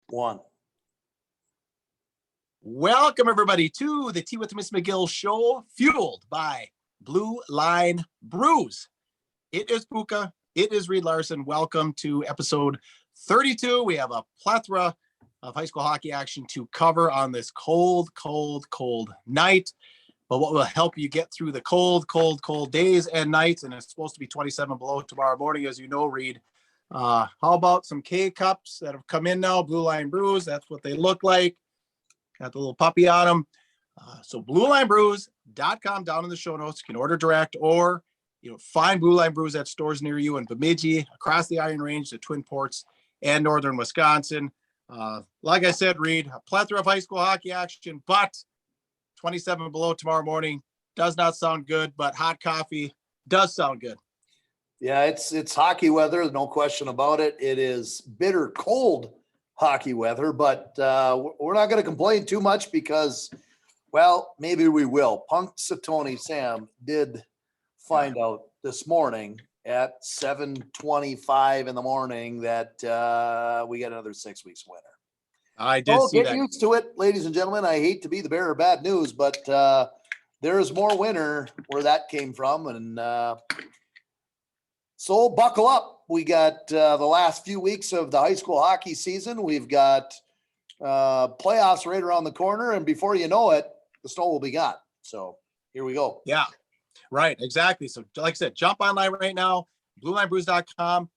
One. Welcome, everybody, to the Tea with Ms McGill Show, fueled by Blue Line Brews. It is Puka. It is Reed Larson. Welcome to episode 32. We have a plethora of high school hockey action to cover on this cold night. But what will help you get through the cold days and nights, and it's supposed to be 27 below tomorrow morning, as you know, Reed. How about some K-Cups that have come in now, Blue Line Brews? That's what they look like. Got the little puppy on them. So bluelinebrews.com, down in the show notes. You can order direct, or find Blue Line Brews at stores near you in Bemidji, across the Iron Range, the Twin Ports, and northern Wisconsin. Like I said, Reed, a plethora of high school hockey action, but 27 below tomorrow morning does not sound good, but hot coffee does sound good. Yeah, it's hockey weather, no question about it. It is bitter cold hockey weather, but we're not going to complain too much because, well, maybe we will. Punxsutawney Sam did find out this morning at 7:25 in the morning that we got another 6 weeks winter. I did see that. Get used to it, ladies and gentlemen. I hate to be the bearer of bad news, but there is more winter where that came from, and so buckle up. We got the last few weeks of the high school hockey season. We've got playoffs right around the corner, and before you know it, the snow will be gone. So here we go. Yeah, right, exactly. So like I said, jump online right now, bluelinebrews.com.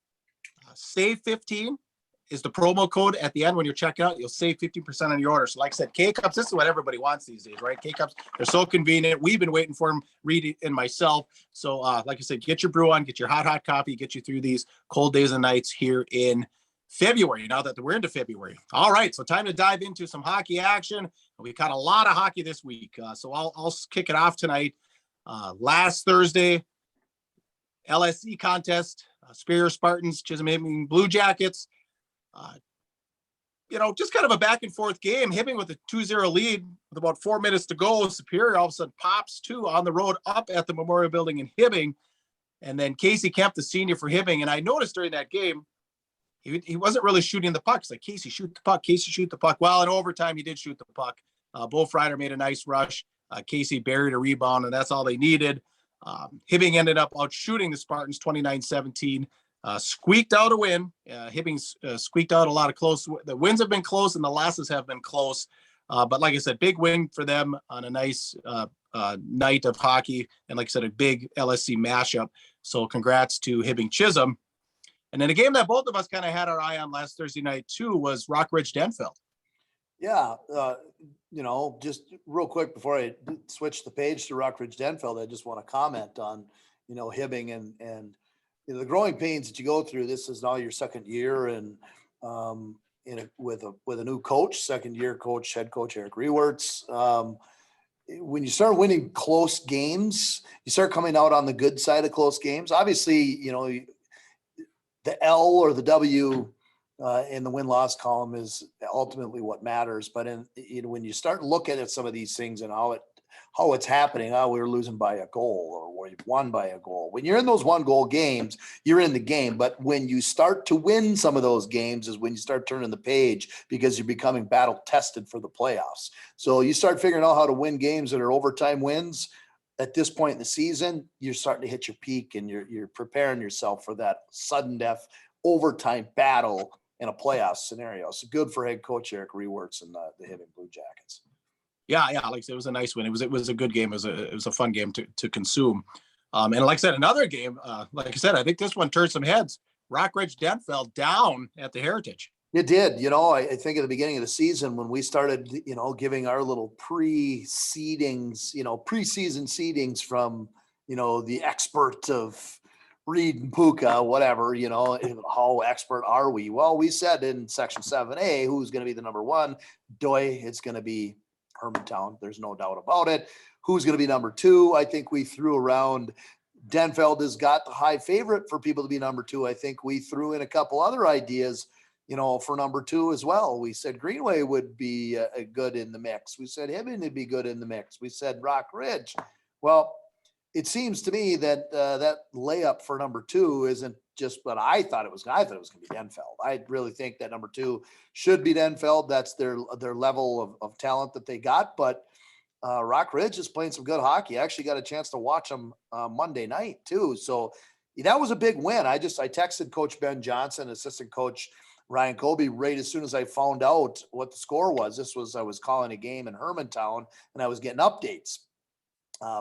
Save 15 is the promo code at the end when you're checking out. You'll save 15% on your order. So like I said, K-Cups, this is what everybody wants these days, right? K-Cups, they're so convenient. We've been waiting for them, Reed and myself. So like I said, get your brew on, get your hot coffee, get you through these cold days and nights here in February, now that we're into February. All right, so time to dive into some hockey action. We caught a lot of hockey this week. So I'll kick it off tonight. Last Thursday, LSE contest, Superior Spartans, Chisholm Hibbing Blue Jackets. Just kind of a back and forth game. Hibbing with a 2-0 lead with about 4 minutes to go. Superior all of a sudden pops two on the road up at the Memorial Building in Hibbing. And then Casey Kemp, the senior for Hibbing. And I noticed during that game, he wasn't really shooting the puck. It's like, Casey, shoot the puck. Casey, shoot the puck. Well, in overtime, he did shoot the puck. Bo Freider made a nice rush. Casey buried a rebound, and that's all they needed. Hibbing ended up out shooting the Spartans 29-17. Squeaked out a win. Hibbing squeaked out a lot of close. The wins have been close and the losses have been close. But like I said, big win for them on a nice night of hockey. And like I said, a big LSC mashup. So congrats to Hibbing Chisholm. And then a game that both of us kind of had our eye on last Thursday night too was Rockridge Denfeld. Yeah. Just real quick before I switch the page to Rockridge Denfeld, I just want to comment on, Hibbing and the growing pains that you go through. This is now your second year, and with a new coach, second year coach, head coach Eric Rewerts. When you start winning close games, you start coming out on the good side of close games. Obviously, the L or the W in the win-loss column is ultimately what matters. But when you start looking at some of these things and how it's happening, we were losing by a goal or we've won by a goal. When you're in those 1-goal games, you're in the game. But when you start to win some of those games is when you start turning the page, because you're becoming battle tested for the playoffs. So you start figuring out how to win games that are overtime wins. At this point in the season, you're starting to hit your peak, and you're preparing yourself for that sudden death overtime battle in a playoff scenario. So good for head coach Eric Rewerts and the Hibbing Blue Jackets. Yeah, like I said, it was a nice win. It was a good game. It was a fun game to consume. And like I said, another game. Like I said, I think this one turned some heads. Rockridge Denfeld down at the Heritage. It did. I think at the beginning of the season when we started, giving our little preseason seedings from, the expert of Reed and Puka, whatever, how expert are we? Well, we said in section 7A, who's going to be the number one? It's going to be Hermantown. There's no doubt about it. Who's going to be number two? I think we threw around Denfeld has got the high favorite for people to be number two. I think we threw in a couple other ideas, for number two as well. We said Greenway would be good in the mix. We said Hibbing would be good in the mix. We said Rock Ridge. Well, it seems to me that that layup for number 2 isn't just what I thought it was. I thought it was going to be Denfeld. I really think that number 2 should be Denfeld. That's their level of talent that they got. But Rock Ridge is playing some good hockey. I actually got a chance to watch them Monday night too. So that was a big win. I texted Coach Ben Johnson, assistant coach Ryan Colby, right as soon as I found out what the score was. I was calling a game in Hermantown, and I was getting updates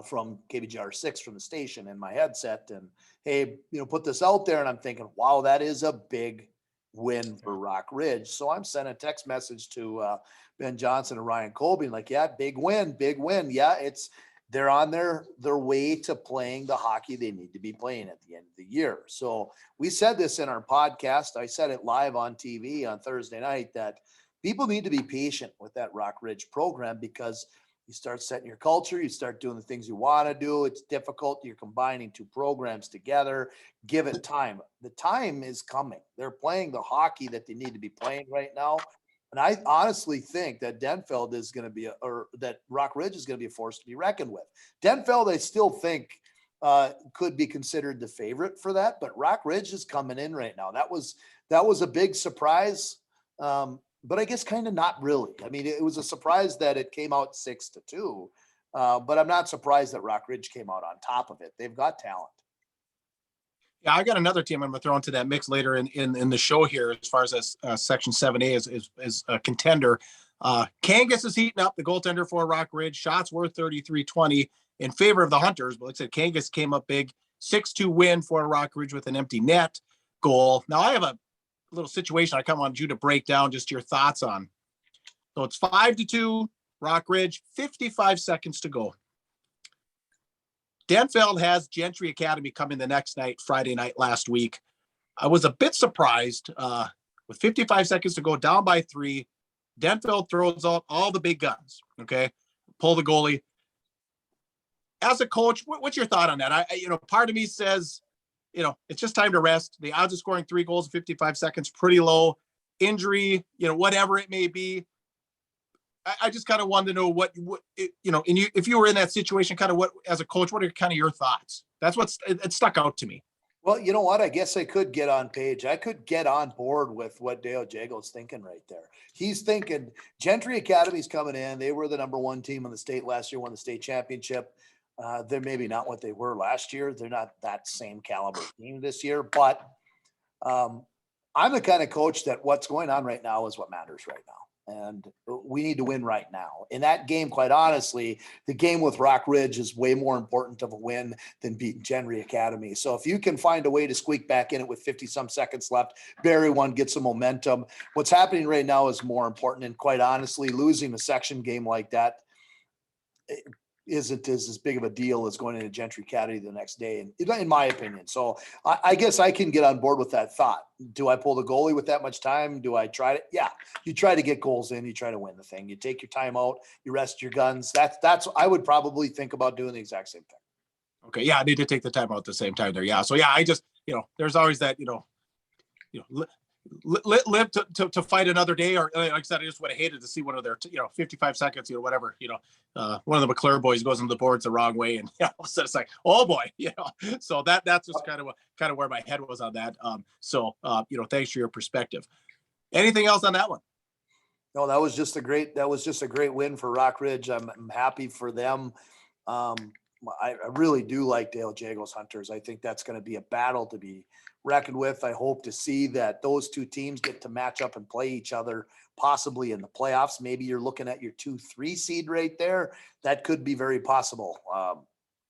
from KBGR 6 from the station in my headset. And hey, put this out there. And I'm thinking, wow, that is a big win for Rock Ridge. So I'm sending a text message to Ben Johnson and Ryan Colby, like, yeah, big win. Yeah, they're on their way to playing the hockey they need to be playing at the end of the year. So we said this in our podcast. I said it live on TV on Thursday night that people need to be patient with that Rock Ridge program, because you start setting your culture, you start doing the things you want to do. It's difficult. You're combining 2 programs together. Give it time. The time is coming. They're playing the hockey that they need to be playing right now. And I honestly think that Denfeld is going to be, or that Rock Ridge is going to be a force to be reckoned with. Denfeld, I still think could be considered the favorite for that, but Rock Ridge is coming in right now. That was a big surprise. But I guess kind of not really. I mean, it was a surprise that it came out 6-2, but I'm not surprised that Rock Ridge came out on top of it. They've got talent. Yeah, I got another team I'm going to throw into that mix later in the show here, as far as Section 7A is a contender. Kangas is heating up, the goaltender for Rock Ridge. Shots worth 33-20 in favor of the Hunters. But like I said, Kangas came up big, 6-2 win for Rock Ridge with an empty net goal. Now I have a little situation I kind of wanted you to break down, just your thoughts on. So it's 5-2, Rock Ridge, 55 seconds to go. Denfeld has Gentry Academy coming the next night, Friday night last week. I was a bit surprised with 55 seconds to go, down by 3. Denfeld throws out all the big guns. Okay, pull the goalie. As a coach, what's your thought on that? Part of me says, it's just time to rest. The odds of scoring 3 goals in 55 seconds, pretty low. Injury, whatever it may be. I just kind of wanted to know if you were in that situation, kind of what, as a coach, what are kind of your thoughts? That's it stuck out to me. Well, you know what? I guess I could get on page. I could get on board with what Dale Jago's thinking right there. He's thinking Gentry Academy's coming in. They were the number 1 team in the state last year, won the state championship. They're maybe not what they were last year. They're not that same caliber team this year, but I'm the kind of coach that what's going on right now is what matters right now. And we need to win right now. In that game, quite honestly, the game with Rock Ridge is way more important of a win than beating Gentry Academy. So if you can find a way to squeak back in it with 50-some seconds left, bury one, get some momentum. What's happening right now is more important. And quite honestly, losing a section game like that isn't as big of a deal as going into Gentry Academy the next day, in my opinion. So I guess I can get on board with that thought. Do I pull the goalie with that much time? Do I try to? Yeah, you try to get goals in, you try to win the thing. You take your time out, you rest your guns. That's I would probably think about doing the exact same thing. Okay, yeah, I need to take the time out at the same time there. Yeah, so yeah, I just there's always that live to fight another day, or like I said, I just would have hated to see one of their 55 seconds, whatever, one of the McClure boys goes into the boards the wrong way, and so it's like, oh boy, so that's just kind of where my head was on that. So thanks for your perspective. Anything else on that one? No, that was just a great win for Rock Ridge. I'm happy for them. I really do like Dale Jago's Hunters. I think that's going to be a battle to be reckoned with. I hope to see that those 2 teams get to match up and play each other, possibly in the playoffs. Maybe you're looking at your 2-3 seed right there. That could be very possible.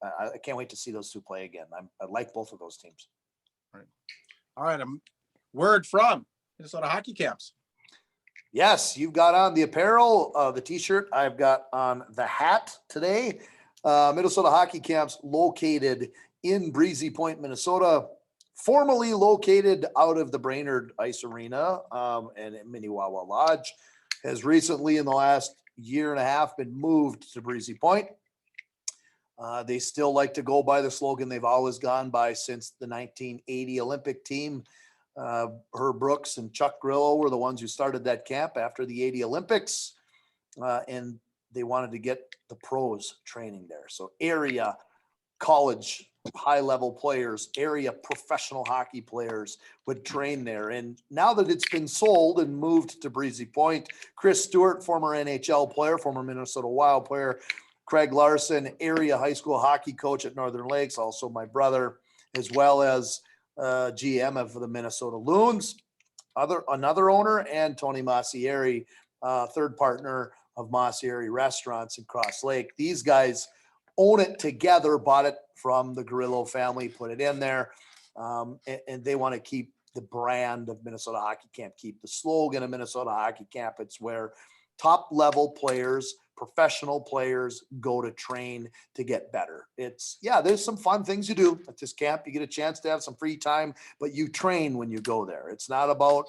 I can't wait to see those 2 play again. I like both of those teams. All right. Word from Minnesota Hockey Camps. Yes, you've got on the apparel, the T-shirt. I've got on the hat today. Minnesota Hockey Camps located in Breezy Point, Minnesota, formerly located out of the Brainerd Ice Arena and in Minnewawa Lodge, has recently in the last year and a half been moved to Breezy Point. They still like to go by the slogan they've always gone by since the 1980 Olympic team. Herb Brooks and Chuck Grillo were the ones who started that camp after the 80 Olympics. And they wanted to get the pros training there. So area college high-level players, area professional hockey players would train there. And now that it's been sold and moved to Breezy Point, Chris Stewart, former NHL player, former Minnesota Wild player, Craig Larson, area high school hockey coach at Northern Lakes, also my brother, as well as GM of the Minnesota Loons, another owner, and Tony Massieri, third partner of Massieri Restaurants in Cross Lake. These guys own it together, bought it from the Grillo family, put it in there, and they want to keep the brand of Minnesota Hockey Camp, keep the slogan of Minnesota Hockey Camp. It's where top level players, professional players go to train to get better. There's some fun things you do at this camp. You get a chance to have some free time, but you train when you go there. It's not about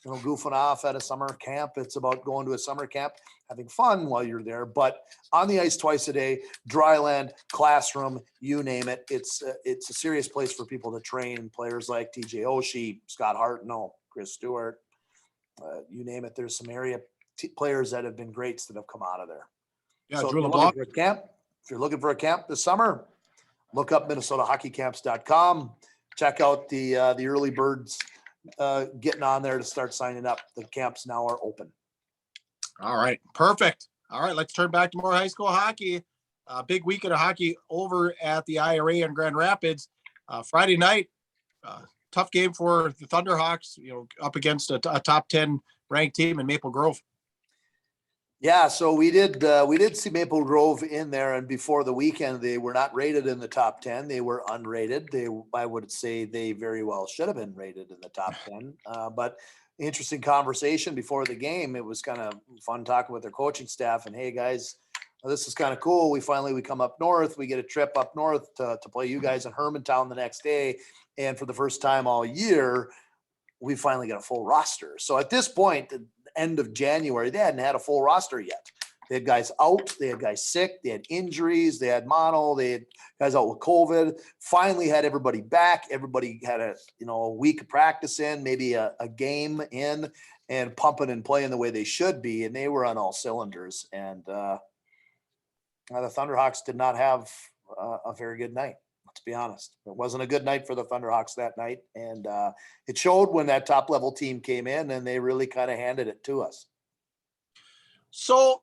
goofing off at a summer camp. It's about going to a summer camp, having fun while you're there, but on the ice twice a day, dry land, classroom, you name it. It's a serious place for people to train. Players like TJ Oshie, Scott Hartnell, Chris Stewart, you name it. There's some area players that have been greats that have come out of there. Yeah, so Drew if you're looking for a camp this summer, look up MinnesotaHockeyCamps.com. Check out the early birds getting on there to start signing up. The camps now are open. All right, perfect. All right, let's turn back to more high school hockey. Big weekend of hockey over at the IRA in Grand Rapids. Friday night, tough game for the Thunderhawks, up against a top 10 ranked team in Maple Grove. Yeah, so we did see Maple Grove in there, and before the weekend, they were not rated in the top 10. They were unrated. I would say they very well should have been rated in the top 10. But interesting conversation before the game. It was kind of fun talking with their coaching staff, and hey guys, this is kind of cool. We come up north. We get a trip up north to play you guys in Hermantown the next day, and for the first time all year, we finally got a full roster. So at this point, the end of January, they hadn't had a full roster yet. They had guys out, they had guys sick, they had injuries, they had mono, they had guys out with COVID. Finally had everybody back. Everybody had a week of practice in, maybe a game in, and pumping and playing the way they should be. And they were on all cylinders. And the Thunderhawks did not have a very good night. To be honest, it wasn't a good night for the Thunderhawks that night. And it showed when that top level team came in and they really kind of handed it to us. So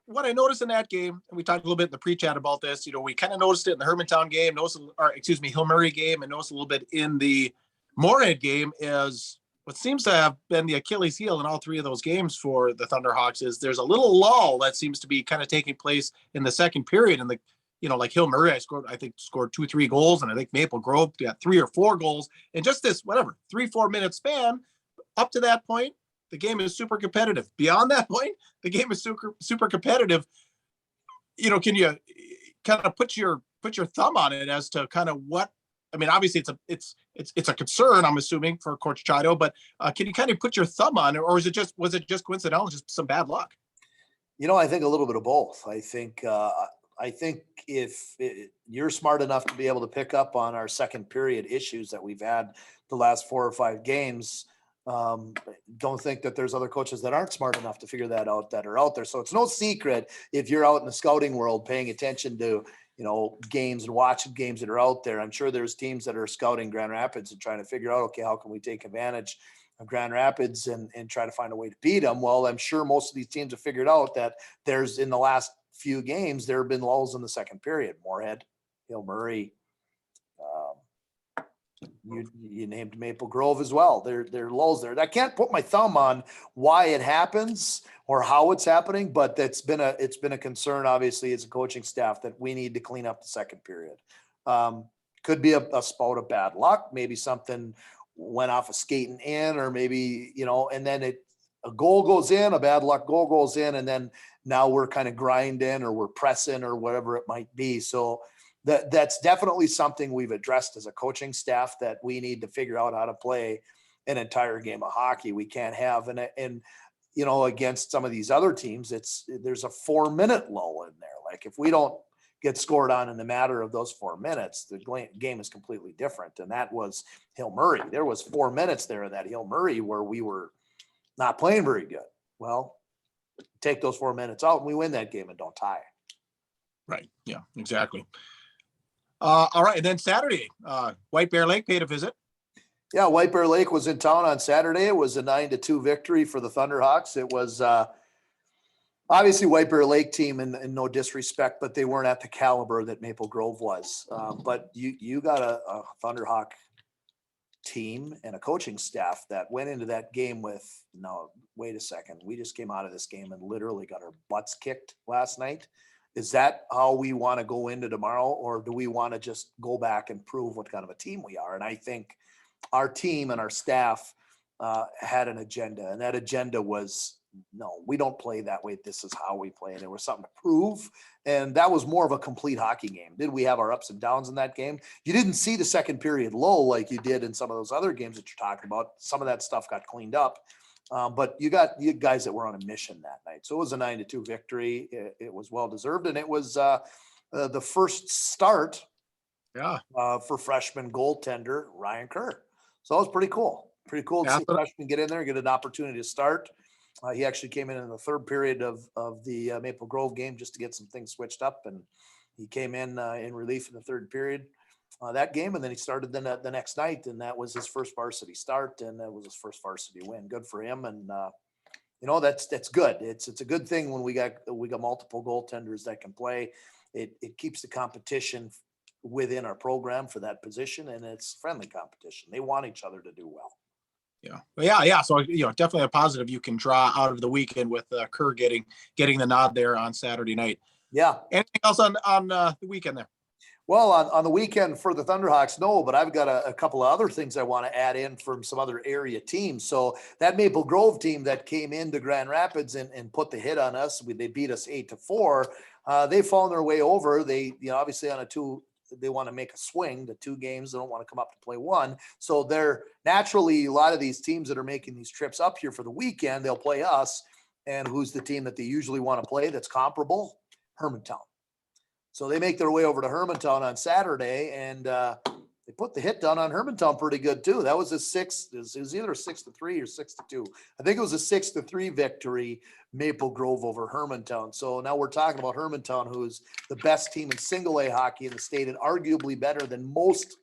what I noticed in that game, and we talked a little bit in the pre-chat about this, we kind of noticed it in the Hermantown game, Hill Murray game, and noticed a little bit in the Moorhead game, is what seems to have been the Achilles heel in all three of those games for the Thunderhawks is there's a little lull that seems to be kind of taking place in the second period. And like Hill Murray, I think scored 2-3 goals, and I think Maple Grove got 3 or 4 goals in just this 3-4 minute span. Up to that point, the game is super competitive. Beyond that point, the game is super competitive. Can you kind of put your thumb on it as to kind of what? I mean, obviously it's a concern, I'm assuming, for Coach Chido, but can you kind of put your thumb on it, or was it just coincidental, just some bad luck? I think a little bit of both. I think if you're smart enough to be able to pick up on our second period issues that we've had the last 4 or 5 games, don't think that there's other coaches that aren't smart enough to figure that out that are out there. So it's no secret if you're out in the scouting world paying attention to, games and watching games that are out there. I'm sure there's teams that are scouting Grand Rapids and trying to figure out, okay, how can we take advantage of Grand Rapids and try to find a way to beat them? Well, I'm sure most of these teams have figured out that there's in the last few games, there have been lulls in the second period. Moorhead, Hill Murray, you named Maple Grove as well. There are lulls there. I can't put my thumb on why it happens or how it's happening, but it's been a concern, obviously, as a coaching staff, that we need to clean up the second period. Could be a spout of bad luck. Maybe something went off of skating in, or maybe, and then a goal goes in, a bad luck goal goes in, and then now we're kind of grinding or we're pressing or whatever it might be. So that's definitely something we've addressed as a coaching staff, that we need to figure out how to play an entire game of hockey. We can't have, and against some of these other teams, there's a 4-minute lull in there. Like if we don't get scored on in the matter of those 4 minutes, the game is completely different. And that was Hill Murray. There was 4 minutes there in that Hill Murray where we were not playing very good. Well, take those 4 minutes out and we win that game and don't tie. Right. Yeah, exactly. All right. And then Saturday, White Bear Lake paid a visit. Yeah, White Bear Lake was in town on Saturday. It was a 9-2 victory for the Thunderhawks. It was obviously White Bear Lake team, and no disrespect, but they weren't at the caliber that Maple Grove was. But you got a Thunderhawk team and a coaching staff that went into that game with, no, wait a second, we just came out of this game and literally got our butts kicked last night. Is that how we want to go into tomorrow, or do we want to just go back and prove what kind of a team we are? And I think our team and our staff had an agenda, and that agenda was, no, we don't play that way. This is how we play. And there was something to prove. And that was more of a complete hockey game. Did we have our ups and downs in that game? You didn't see the second period low like you did in some of those other games that you're talking about. Some of that stuff got cleaned up. But you guys that were on a mission that night. So it was a 9-2 victory. It was well-deserved. And it was the first start for freshman goaltender Ryan Kerr. So it was pretty cool. Pretty cool to see a freshman get in there and get an opportunity to start. He actually came in the third period of the Maple Grove game just to get some things switched up, and he came in relief in the third period that game, and then he started the next night, and that was his first varsity start, and that was his first varsity win. Good for him, and that's good. It's a good thing when we got multiple goaltenders that can play. It keeps the competition within our program for that position, and it's friendly competition. They want each other to do well. Yeah. So, definitely a positive you can draw out of the weekend with Kerr getting the nod there on Saturday night. Yeah. Anything else on the weekend there? Well, on the weekend for the Thunderhawks, no, but I've got a couple of other things I want to add in from some other area teams. So that Maple Grove team that came into Grand Rapids and put the hit on us, they beat us 8-4. They've fallen their way over. They, obviously on they want to make a swing to 2 games. They don't want to come up to play 1. So they're naturally, a lot of these teams that are making these trips up here for the weekend, they'll play us. And who's the team that they usually want to play that's comparable? Hermantown. So they make their way over to Hermantown on Saturday, and they put the hit down on Hermantown pretty good too. That was it was either a 6-3 or 6-2. I think it was a 6-3 victory, Maple Grove over Hermantown. So now we're talking about Hermantown, who's the best team in single A hockey in the state, and arguably better than most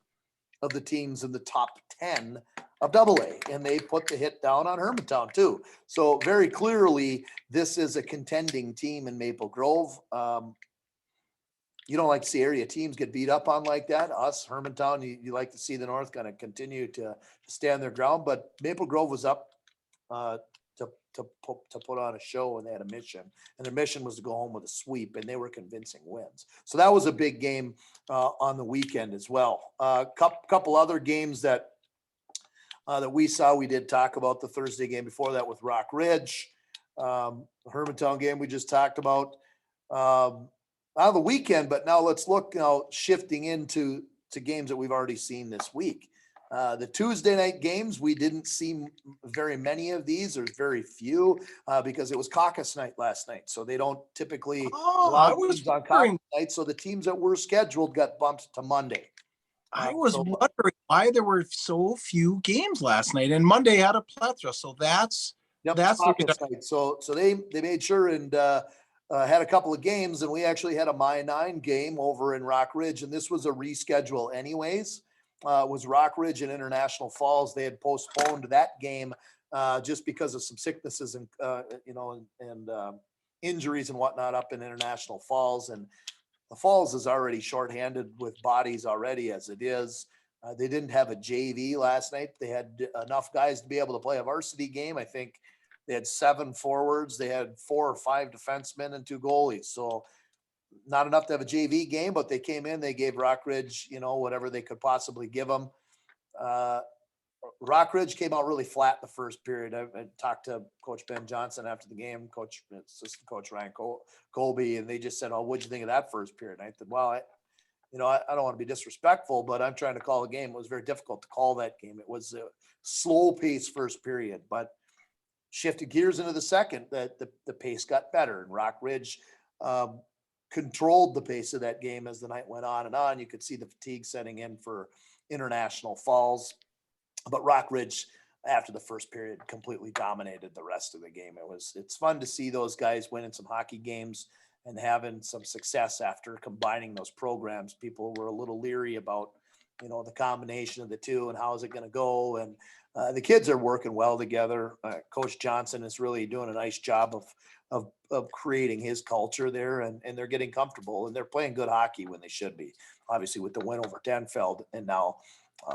of the teams in the top 10 of double A. And they put the hit down on Hermantown too. So very clearly, this is a contending team in Maple Grove. You don't like to see area teams get beat up on like that. Us, Hermantown, you like to see the North kind of continue to stand their ground. But Maple Grove was up to put on a show, and they had a mission. And their mission was to go home with a sweep, and they were convincing wins. So that was a big game on the weekend as well. Couple other games that we saw. We did talk about the Thursday game before that with Rock Ridge. Hermantown game we just talked about. On the weekend, but now let's look shifting into games that we've already seen this week. The Tuesday night games, we didn't see very many of these. There's very few because it was caucus night last night. So they don't typically allow games on caucus night. So the teams that were scheduled got bumped to Monday. I was wondering why there were so few games last night, and Monday had a plethora. So that's caucus night. So they made sure and had a couple of games, and we actually had a My9 game over in Rock Ridge, and this was a reschedule anyways. It was Rock Ridge and International Falls. They had postponed that game just because of some sicknesses and injuries and whatnot up in International Falls. And the Falls is already shorthanded with bodies already as it is. They didn't have a JV last night. They had enough guys to be able to play a varsity game. I think they had 7 forwards. They had 4 or 5 defensemen and 2 goalies. So not enough to have a JV game, but they came in, they gave Rock Ridge, whatever they could possibly give them. Rock Ridge came out really flat the first period. I talked to Coach Ben Johnson after the game, assistant coach Ryan Colby, and they just said, "Oh, what'd you think of that first period?" And I said, "Well, I don't want to be disrespectful, but I'm trying to call a game. It was very difficult to call that game. It was a slow pace first period, but shifted gears into the second, the pace got better, and Rock Ridge controlled the pace of that game as the night went on and on. You could see the fatigue setting in for International Falls, but Rock Ridge, after the first period, completely dominated the rest of the game. It's fun to see those guys winning some hockey games and having some success after combining those programs. People were a little leery about, the combination of the two and how is it going to go. And the kids are working well together. Coach Johnson is really doing a nice job of creating his culture there, and they're getting comfortable, and they're playing good hockey when they should be. Obviously, with the win over Denfeld, and now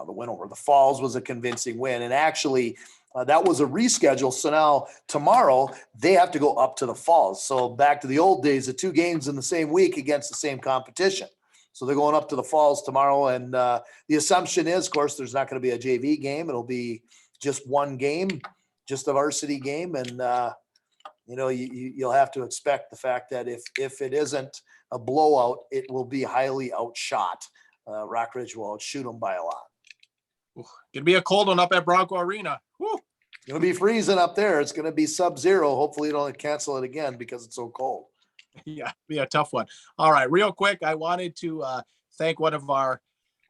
the win over the Falls was a convincing win. And actually, that was a reschedule. So now tomorrow they have to go up to the Falls. So back to the old days, the 2 games in the same week against the same competition. So they're going up to the Falls tomorrow. And the assumption is, of course, there's not going to be a JV game. It'll be just one game, just a varsity game. And, you'll have to expect the fact that if it isn't a blowout, it will be highly outshot. Rockridge will outshoot them by a lot. Gonna be a cold one up at Bronco Arena. Woo. It's going to be freezing up there. It's going to be sub-zero. Hopefully you don't cancel it again because it's so cold. Yeah, be a tough one. All right, real quick, I wanted to thank one of our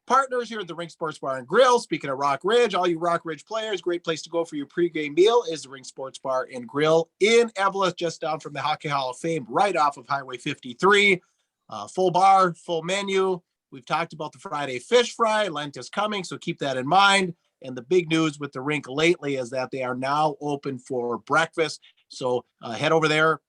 partners here at the Rink Sports Bar and Grill. Speaking of Rock Ridge, all you Rock Ridge players, great place to go for your pregame meal is the Rink Sports Bar and Grill in Evelyn, just down from the Hockey Hall of Fame, right off of Highway 53. Full bar, full menu. We've talked about the Friday fish fry. Lent is coming, so keep that in mind. And the big news with the rink lately is that they are now open for breakfast. So head over there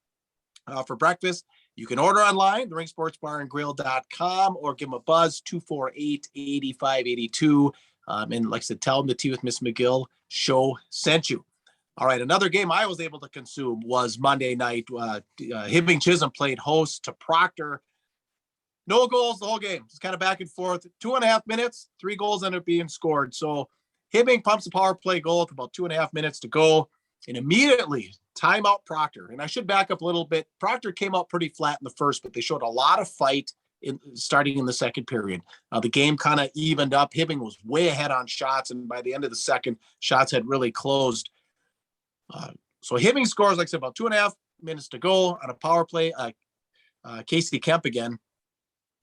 for breakfast. You can order online, therinksportsbarandgrill.com, or give them a buzz, 248-8582. And like I said, tell them the Tea with Ms McGill Show sent you. All right, another game I was able to consume was Monday night. Hibbing Chisholm played host to Proctor. No goals the whole game. It's kind of back and forth. 2.5 minutes, 3 goals ended up being scored. So Hibbing pumps the power play goal with about 2.5 minutes to go. And immediately, timeout Proctor. And I should back up a little bit. Proctor came out pretty flat in the first, but they showed a lot of fight starting in the second period. The game kind of evened up. Hibbing was way ahead on shots, and by the end of the second, shots had really closed. So Hibbing scores, like I said, about 2.5 minutes to go on a power play. Casey Kemp again.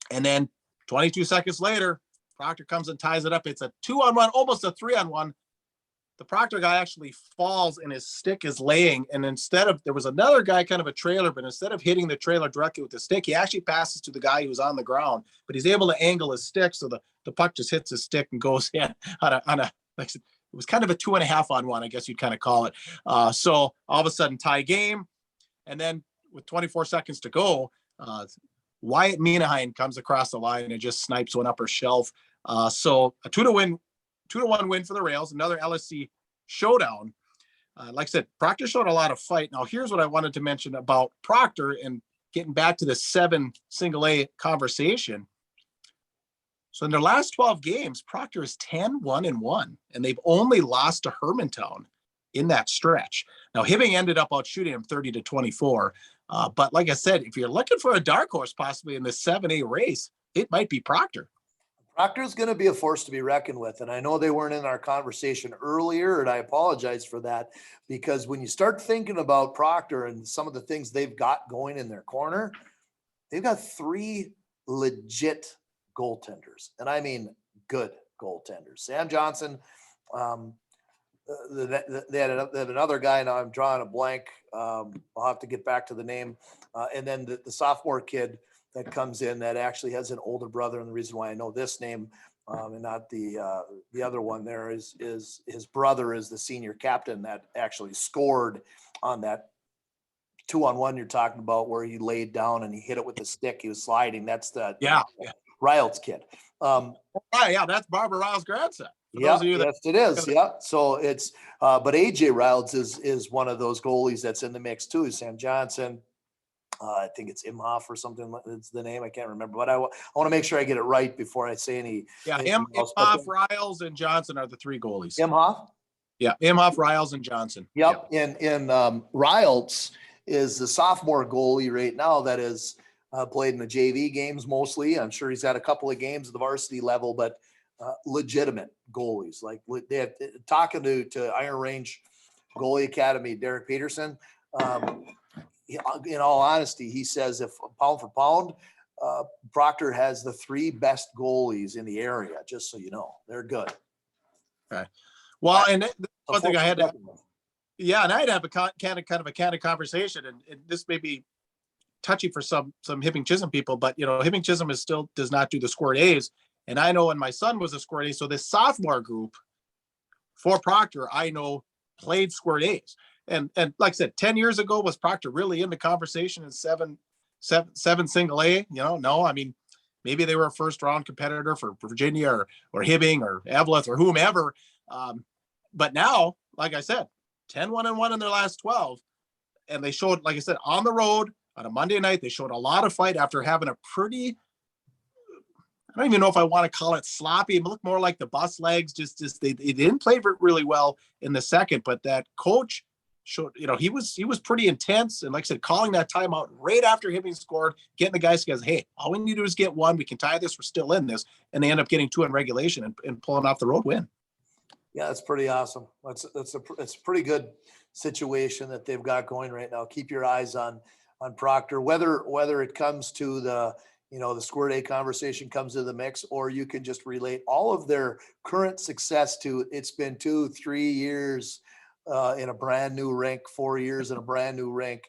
And then 22 seconds later, Proctor comes and ties it up. It's a 2-on-1, almost a 3-on-1. The Proctor guy actually falls and his stick is laying. And there was another guy, kind of a trailer, but instead of hitting the trailer directly with the stick, he actually passes to the guy who's on the ground, but he's able to angle his stick. So the puck just hits his stick and goes in on a, like I said, it was kind of a 2.5-on-1, I guess you'd kind of call it. So all of a sudden tie game. And then with 24 seconds to go, Wyatt Minaheim comes across the line and just snipes one upper shelf. So a 2-1 win for the Rails, another LSC showdown. Like I said, Proctor showed a lot of fight. Now, here's what I wanted to mention about Proctor and getting back to the 7 single A conversation. So in their last 12 games, Proctor is 10-1-1, and they've only lost to Hermantown in that stretch. Now, Hibbing ended up out shooting him 30-24. But like I said, if you're looking for a dark horse possibly in the 7A race, it might be Proctor. Proctor's going to be a force to be reckoned with. And I know they weren't in our conversation earlier, and I apologize for that, because when you start thinking about Proctor and some of the things they've got going in their corner, they've got 3 legit goaltenders. And I mean, good goaltenders. Sam Johnson, they had another guy. Now I'm drawing a blank. I'll have to get back to the name. And then the sophomore kid that comes in that actually has an older brother. And the reason why I know this name and not the other one there is his brother is the senior captain that actually scored on that 2-on-1 you're talking about, where he laid down and he hit it with the stick. He was sliding. That's the Riles kid. Right, yeah, that's Barbara Riles' grandson. Yeah, yes, it is. Yeah. So it's, but AJ Riles is one of those goalies that's in the mix too. Sam Johnson. I think it's Imhoff or something. It's the name. I can't remember, but I want to make sure I get it right before I say any. Yeah, Imhoff, Riles, and Johnson are the 3 goalies. Imhoff? Yeah, Imhoff, Riles, and Johnson. Yep. And Riles is the sophomore goalie right now that is played in the JV games mostly. I'm sure he's got a couple of games at the varsity level, but legitimate goalies. Like they have, talking to Iron Range Goalie Academy, Derek Peterson. In all honesty, he says if pound for pound, Proctor has the 3 best goalies in the area. Just so you know, they're good. Okay. Well, and one thing I had to, and I'd have a kind of conversation, and this may be touchy for some Hibbing Chisholm people, but Hibbing Chisholm does not do the squirt A's. And I know when my son was a squirt A, so this sophomore group for Proctor, I know played squirt A's. And like I said, 10 years ago, was Proctor really in the conversation in seven single A? No, I mean, maybe they were a first round competitor for Virginia or Hibbing or Evelyn or whomever. But now, like I said, 10-1-1 in their last 12. And they showed, like I said, on the road on a Monday night, they showed a lot of fight after having a pretty, I don't even know if I want to call it sloppy. It looked more like the bus legs. They didn't play really well in the second, but that coach showed, he was pretty intense. And like I said, calling that timeout right after Hibbing scored, getting the guys together. Hey, all we need to do is get one. We can tie this. We're still in this. And they end up getting 2 in regulation and pulling off the road win. Yeah, that's pretty awesome. It's a pretty good situation that they've got going right now. Keep your eyes on Proctor, whether it comes to the squirt A conversation comes to the mix, or you can just relate all of their current success to it's been 2-3 years in a brand new rink, 4 years in a brand new rink.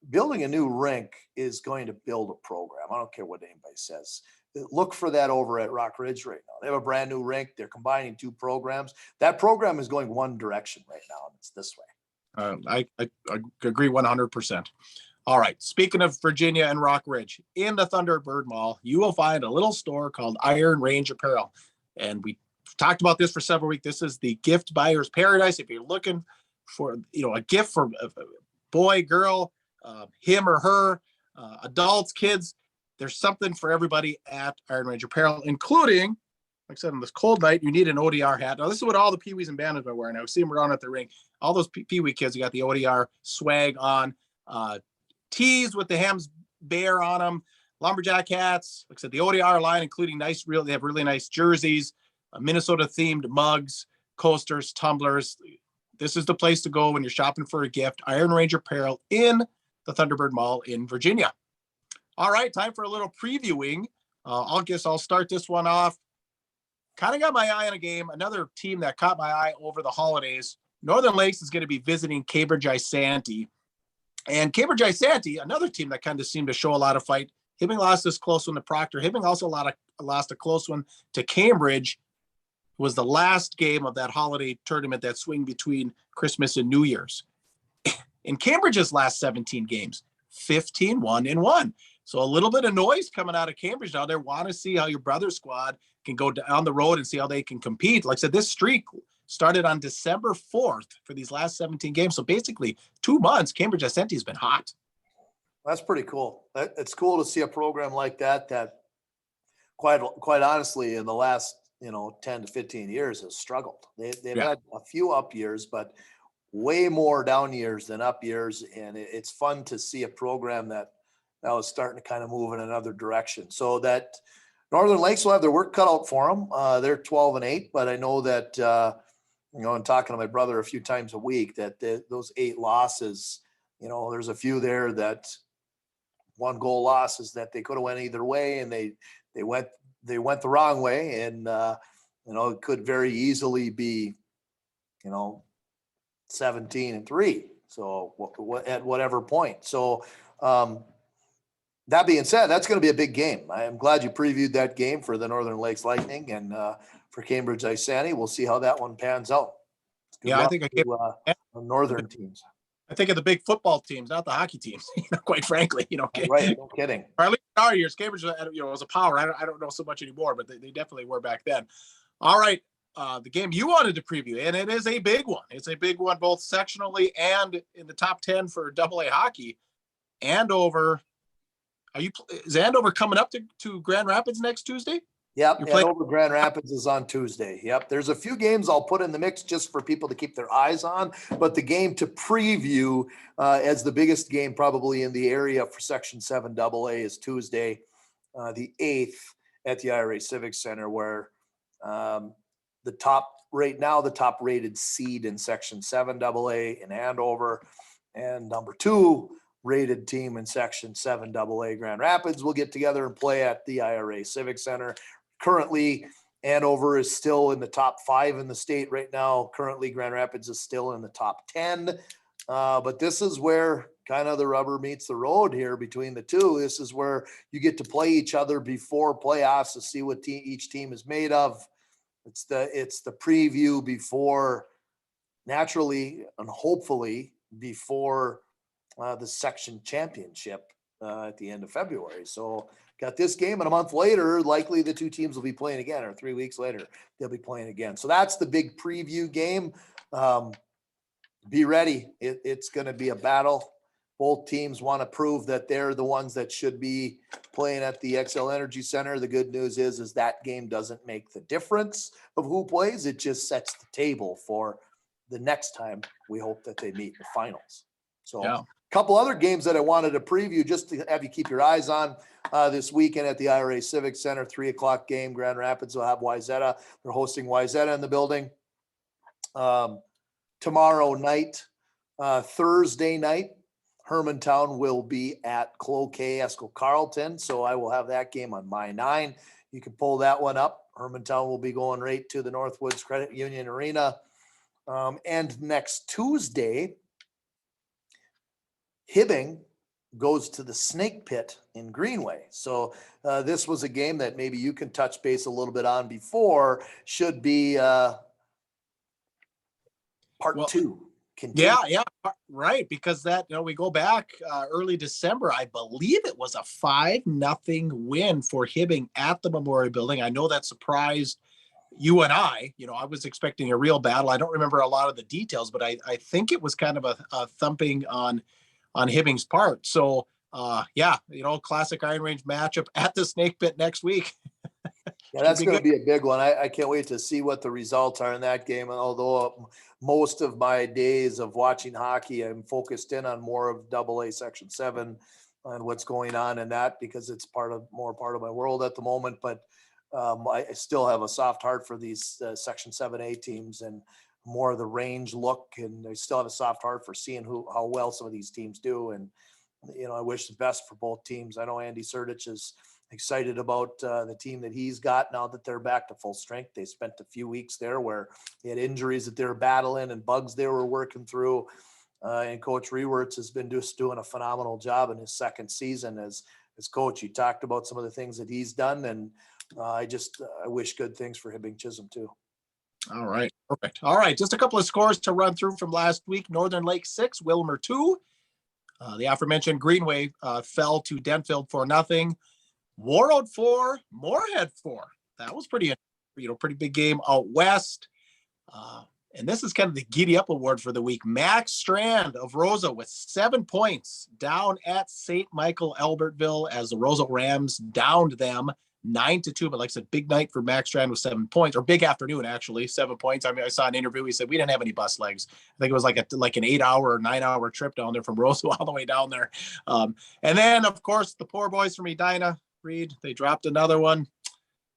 Building a new rink is going to build a program. I don't care what anybody says. Look for that over at Rock Ridge right now. They have a brand new rink. They're combining 2 programs. That program is going one direction right now, and it's this way. I agree 100%. All right. Speaking of Virginia and Rock Ridge, in the Thunderbird Mall, you will find a little store called Iron Range Apparel. And we talked about this for several weeks. This is the gift buyer's paradise. If you're looking for, a gift for a boy, girl, him or her, adults, kids, there's something for everybody at Iron Range Apparel, including, like I said, on this cold night, you need an ODR hat. Now, this is what all the Pee-wees and Bandits are wearing. I see them around at the rink. All those Pee-wee kids, you got the ODR swag on, tees with the Hams bear on them, lumberjack hats. Like I said, the ODR line, including they have really nice jerseys, Minnesota-themed mugs, coasters, tumblers. This is the place to go when you're shopping for a gift. Iron Range Apparel in the Thunderbird Mall in Virginia. All right, time for a little previewing. I'll start this one off. Kind of got my eye on a game. Another team that caught my eye over the holidays. Northern Lakes is going to be visiting Cambridge-Isanti. And Cambridge-Isanti, another team that kind of seemed to show a lot of fight. Hibbing lost this close one to Proctor. Hibbing also lost a close one to Cambridge. It was the last game of that holiday tournament, that swing between Christmas and New Year's. In Cambridge's last 17 games, 15-1-1. So a little bit of noise coming out of Cambridge now. They want to see how your brother squad can go down the road and see how they can compete. Like I said, this streak started on December 4th for these last 17 games. So basically 2 months, Cambridge-Isanti has been hot. That's pretty cool. It's cool to see a program like that quite honestly in the last 10 to 15 years has struggled. They've had a few up years, but way more down years than up years. And it's fun to see a program that now is starting to kind of move in another direction. So that Northern Lakes will have their work cut out for them. They're 12-8, but I know that, I'm talking to my brother a few times a week, that those 8 losses, there's a few there that 1 goal losses that they could have went either way, and they went the wrong way. And, it could very easily be, 17-3. So at whatever point. So, that being said, that's going to be a big game. I am glad you previewed that game for the Northern Lakes Lightning and for Cambridge-Isanti. We'll see how that one pans out. I think Northern teams. I think of the big football teams, not the hockey teams. Quite frankly, Right? No kidding. Or at least in our years, Cambridge, was a power. I don't know so much anymore, but they definitely were back then. All right, the game you wanted to preview, and it is a big one. It's a big one, both sectionally and in the top 10 for AA hockey. Andover. Is Andover coming up to Grand Rapids next Tuesday? Yep, Andover Grand Rapids is on Tuesday. Yep, there's a few games I'll put in the mix just for people to keep their eyes on, but the game to preview as the biggest game probably in the area for Section 7 AA is Tuesday, the 8th at the IRA Civic Center, where the top rated seed in Section 7 AA in Andover, and number 2 rated team in Section 7 AA Grand Rapids will get together and play at the IRA Civic Center. Currently, Andover is still in the top 5 in the state right now. Currently, Grand Rapids is still in the top 10. But this is where kind of the rubber meets the road here between the two. This is where you get to play each other before playoffs to see what each team is made of. It's the preview before, naturally and hopefully before the section championship at the end of February. So got this game, and a month later, likely the two teams will be playing again, or 3 weeks later, they'll be playing again. So that's the big preview game. Be ready. It's going to be a battle. Both teams want to prove that they're the ones that should be playing at the XL Energy Center. The good news is that game doesn't make the difference of who plays. It just sets the table for the next time we hope that they meet the finals. So a couple other games that I wanted to preview just to have you keep your eyes on this weekend at the IRA Civic Center, 3:00 game. Grand Rapids will have Wayzata. They're hosting Wayzata in the building. Tomorrow night, Thursday night, Hermantown will be at Cloquet Esco Carlton. So I will have that game on my 9. You can pull that one up. Hermantown will be going right to the Northwoods Credit Union Arena. And next Tuesday, Hibbing goes to the Snake Pit in Greenway. So this was a game that maybe you can touch base a little bit on before. Should be part 2. Continue. Yeah, right. Because that, we go back early December. I believe it was a 5-0 win for Hibbing at the Memorial Building. I know that surprised you and I. I was expecting a real battle. I don't remember a lot of the details, but I think it was kind of a thumping on Hibbing's part. So classic Iron Range matchup at the Snake Pit next week. Yeah, that's going to be a big one. I can't wait to see what the results are in that game. And although most of my days of watching hockey, I'm focused in on more of AA Section 7 and what's going on in that, because it's more part of my world at the moment. But I still have a soft heart for these Section 7A teams and more of the range look. And I still have a soft heart for seeing how well some of these teams do. And, I wish the best for both teams. I know Andy Surdich is excited about the team that he's got now that they're back to full strength. They spent a few weeks there where they had injuries that they were battling and bugs they were working through. And Coach Rewerts has been just doing a phenomenal job in his second season as coach. He talked about some of the things that he's done, and I wish good things for Hibbing Chisholm too. All right, perfect. All right, just a couple of scores to run through from last week. Northern Lake 6, Wilmer 2. The aforementioned Greenway fell to Denfield 4-0. Warroad 4, Moorhead 4. That was pretty big game out west. And this is kind of the Giddy Up Award for the week. Max Strand of Rosa with 7 points down at St. Michael Albertville as the Rosa Rams downed them 9-2. But like I said, big night for Max Strand with 7 points, or big afternoon, actually, 7 points. I mean, I saw an interview. He said, we didn't have any bus legs. I think it was like an 8-hour or 9-hour trip down there from Rosa all the way down there. And then, of course, the poor boys from Edina, Reed, they dropped another one.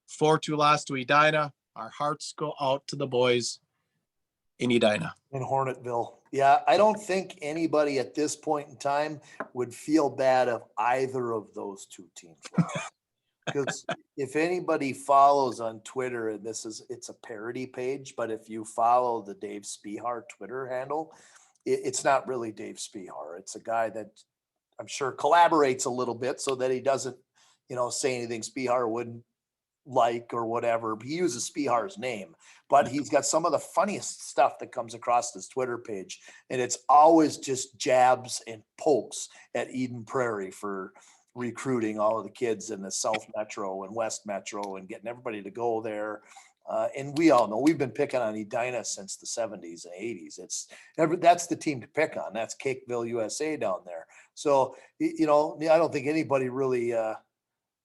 4-2 loss to Edina. Our hearts go out to the boys in Edina. In Hornetville. Yeah, I don't think anybody at this point in time would feel bad of either of those two teams. Because if anybody follows on Twitter, and it's a parody page, but if you follow the Dave Spihar Twitter handle, it's not really Dave Spihar. It's a guy that I'm sure collaborates a little bit so that he doesn't, say anything Spihar wouldn't like or whatever. He uses Spihar's name, but he's got some of the funniest stuff that comes across his Twitter page. And it's always just jabs and pokes at Eden Prairie for recruiting all of the kids in the South Metro and West Metro and getting everybody to go there. And we all know we've been picking on Edina since the 70s and 80s. That's the team to pick on. That's Cakeville, USA down there. So, I don't think anybody really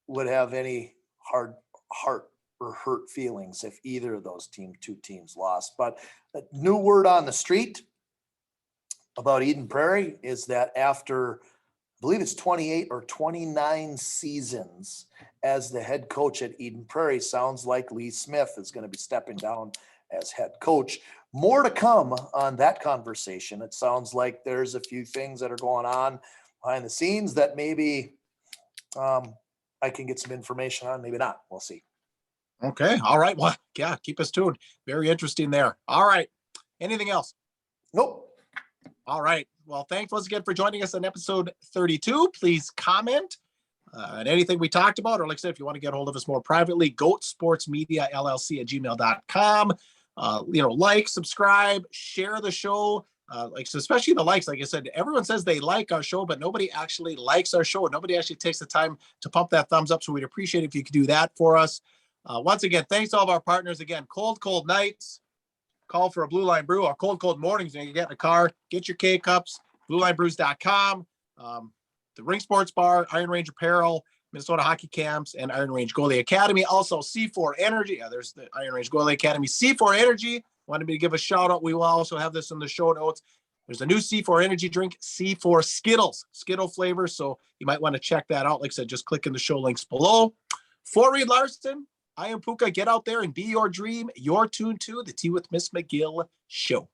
would have any hard heart or hurt feelings if either of those two teams lost. But a new word on the street about Eden Prairie is that after, I believe it's 28 or 29 seasons as the head coach at Eden Prairie, sounds like Lee Smith is going to be stepping down as head coach. More to come on that conversation. It sounds like there's a few things that are going on behind the scenes that maybe I can get some information on, maybe not. We'll see. Okay. All right. Well, yeah, keep us tuned. Very interesting there. All right. Anything else? Nope. All right. Well, thanks once again for joining us on episode 32. Please comment on anything we talked about, or like I said, if you want to get a hold of us more privately, Goatsportsmediallc at gmail.com. Like, subscribe, share the show. Especially the likes. Like I said, everyone says they like our show, but nobody actually likes our show. Nobody actually takes the time to pump that thumbs up. So we'd appreciate it if you could do that for us. Once again, thanks to all of our partners. Again, cold nights, call for a Blue Line Brew, or cold mornings. You get in a car, get your K-Cups, BlueLineBrews.com, the Ring Sports Bar, Iron Range Apparel, Minnesota Hockey Camps, and Iron Range Goalie Academy. Also, C4 Energy. There's the Iron Range Goalie Academy. C4 Energy. Wanted me to give a shout out. We will also have this in the show notes. There's a new C4 Energy drink, C4 Skittles, Skittle flavor. So you might want to check that out. Like I said, just click in the show links below. For Reed Larson, I am Puka. Get out there and be your dream. You're tuned to the Tea with Ms. McGill Show.